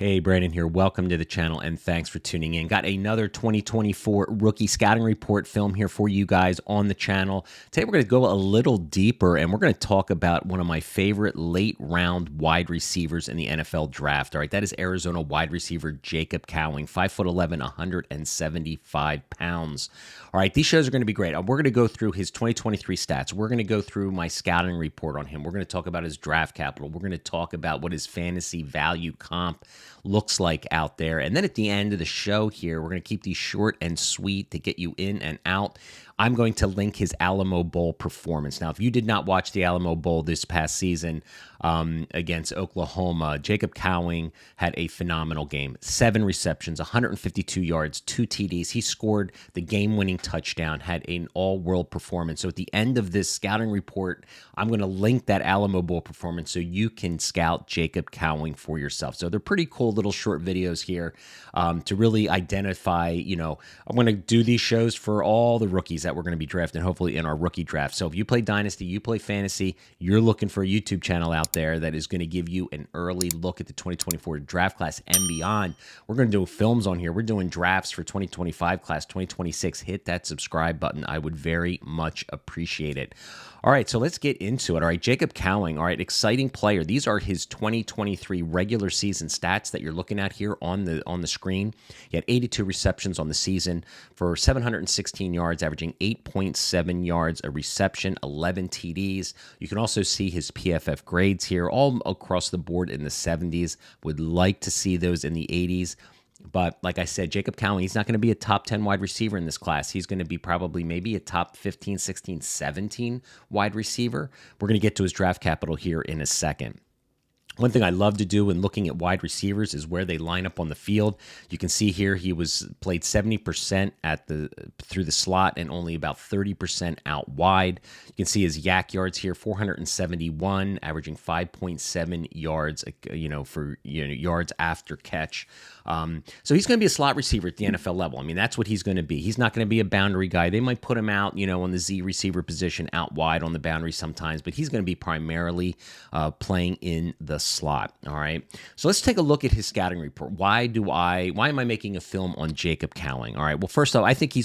Hey, Brandon here. Welcome to the channel and thanks for tuning in. Got another 2024 rookie scouting report film here for you guys on the channel. Today we're going to go a little deeper and we're going to talk about one of my favorite late round wide receivers in the NFL draft. All right, that is Arizona wide receiver Jacob Cowing, 5'11", 175 pounds. All right, these shows are going to be great. We're going to go through his 2023 stats. We're going to go through my scouting report on him. We're going to talk about his draft capital. We're going to talk about what his fantasy value comp looks like out there. And then at the end of the show here, we're going to keep these short and sweet to get you in and out. I'm going to link his Alamo Bowl performance. Now, if you did not watch the Alamo Bowl this past season against Oklahoma, Jacob Cowing had a phenomenal game. 7 receptions, 152 yards, 2 TDs. He scored the game-winning touchdown, had an all-world performance. So at the end of this scouting report, I'm going to link that Alamo Bowl performance so you can scout Jacob Cowing for yourself. So they're pretty cool little short videos here to really identify, I'm going to do these shows for all the rookies that we're going to be drafting, hopefully in our rookie draft. So if you play Dynasty, you play Fantasy, you're looking for a YouTube channel out there that is going to give you an early look at the 2024 draft class and beyond. We're going to do films on here. We're doing drafts for 2025 class, 2026. Hit that subscribe button. I would very much appreciate it. All right, so let's get into it. All right, Jacob Cowing, all right, exciting player. These are his 2023 regular season stats that you're looking at here on the screen. He had 82 receptions on the season for 716 yards, averaging 8.7 yards a reception, 11 TDs. You can also see his PFF grades here, all across the board in the 70s. Would like to see those in the 80s. But like I said, Jacob Cowing, he's not going to be a top 10 wide receiver in this class. He's going to be probably maybe a top 15, 16, 17 wide receiver. We're going to get to his draft capital here in a second. One thing I love to do when looking at wide receivers is where they line up on the field. You can see here he played 70% through the slot and only about 30% out wide. You can see his yak yards here, 471, averaging 5.7 yards, for yards after catch. So he's going to be a slot receiver at the NFL level. I mean, that's what he's going to be. He's not going to be a boundary guy. They might put him out, on the Z receiver position out wide on the boundary sometimes, but he's going to be primarily playing in the slot. All right. So let's take a look at his scouting report. Why am I making a film on Jacob Cowing? All right. Well, first off, I think he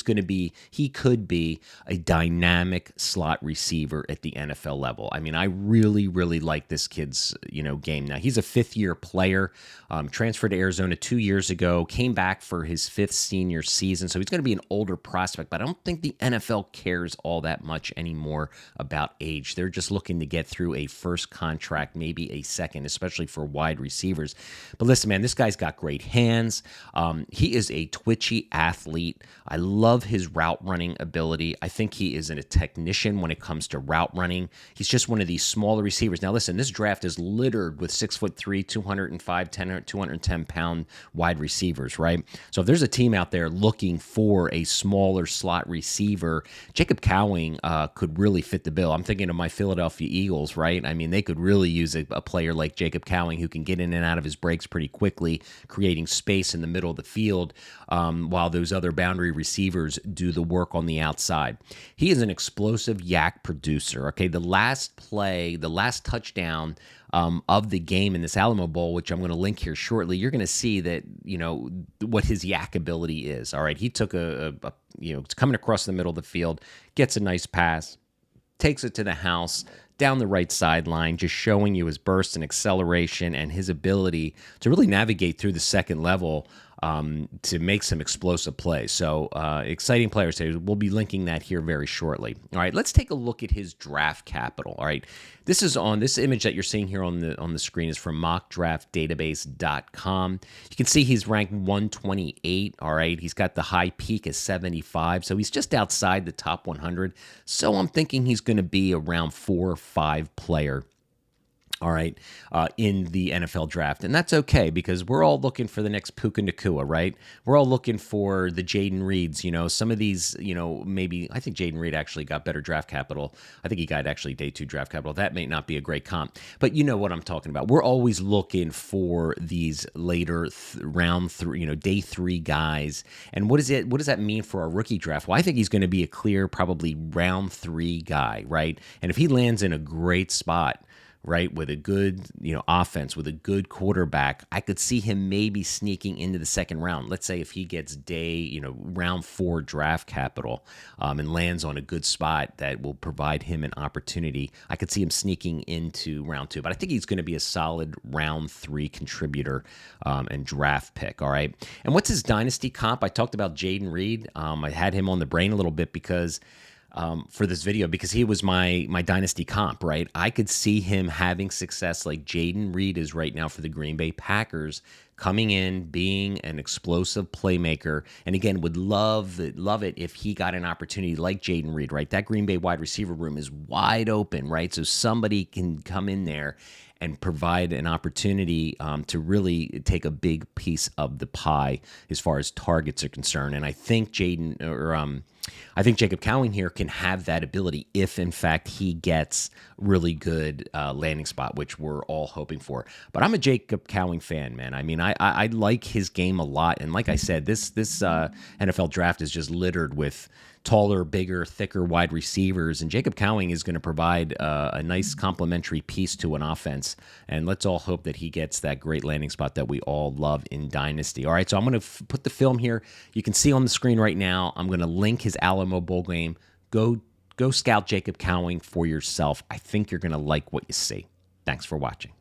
could be a dynamic slot receiver at the NFL level. I mean, I really, really like this kid's, game. Now, he's a 5th-year player, transferred to Arizona 2 years ago, came back for his 5th senior season. So he's going to be an older prospect, but I don't think the NFL cares all that much anymore about age. They're just looking to get through a first contract, maybe a second, especially for wide receivers. But listen, man, this guy's got great hands. He is a twitchy athlete. I love his route running ability. I think he is a technician when it comes to route running. He's just one of these smaller receivers. Now, listen, this draft is littered with 6'3", 205, 210-pound wide receivers, right? So if there's a team out there looking for a smaller slot receiver, Jacob Cowing could really fit the bill. I'm thinking of my Philadelphia Eagles, right? I mean, they could really use a player like Jacob Cowing who can get in and out of his breaks pretty quickly, creating space in the middle of the field while those other boundary receivers do the work on the outside. He is an explosive yak producer, okay? The last touchdown of the game in this Alamo Bowl, which I'm going to link here shortly, you're going to see that, what his yak ability is. All right, he took it's coming across the middle of the field, gets a nice pass, takes it to the house, down the right sideline, just showing you his burst and acceleration and his ability to really navigate through the second level to make some explosive plays. So exciting players. We'll be linking that here very shortly. All right, let's take a look at his draft capital. All right, this image that you're seeing here on the screen is from mockdraftdatabase.com. You can see he's ranked 128. All right, he's got the high peak as 75, so he's just outside the top 100. So I'm thinking he's going to be around 4 or 5 player. All right, in the NFL draft. And that's okay because we're all looking for the next Puka Nacua, right? We're all looking for the Jaden Reeds, some of these, maybe, I think Jaden Reed actually got better draft capital. I think he got actually day 2 draft capital. That may not be a great comp, but you know what I'm talking about. We're always looking for these later round 3, day 3 guys. And what does that mean for our rookie draft? Well, I think he's going to be a clear, probably round 3 guy, right? And if he lands in a great spot, right, with a good, offense, with a good quarterback, I could see him maybe sneaking into the second round. Let's say if he gets round 4 draft capital, and lands on a good spot that will provide him an opportunity, I could see him sneaking into round 2. But I think he's going to be a solid round 3 contributor, and draft pick. All right. And what's his dynasty comp? I talked about Jaden Reed. I had him on the brain a little bit because for this video, because he was my dynasty comp, right? I could see him having success like Jaden Reed is right now for the Green Bay Packers, coming in, being an explosive playmaker. And again, would love it if he got an opportunity like Jaden Reed, right? That Green Bay wide receiver room is wide open, right? So somebody can come in there and provide an opportunity to really take a big piece of the pie as far as targets are concerned. And I think I think Jacob Cowing here can have that ability if, in fact, he gets really good landing spot, which we're all hoping for. But I'm a Jacob Cowing fan, man. I mean, I like his game a lot. And like I said, this NFL draft is just littered with taller, bigger, thicker wide receivers. And Jacob Cowing is going to provide a nice complementary piece to an offense. And let's all hope that he gets that great landing spot that we all love in Dynasty. All right, so I'm going to put the film here. You can see on the screen right now. I'm going to link his Alamo Bowl game. Go scout Jacob Cowing for yourself. I think you're going to like what you see. Thanks for watching.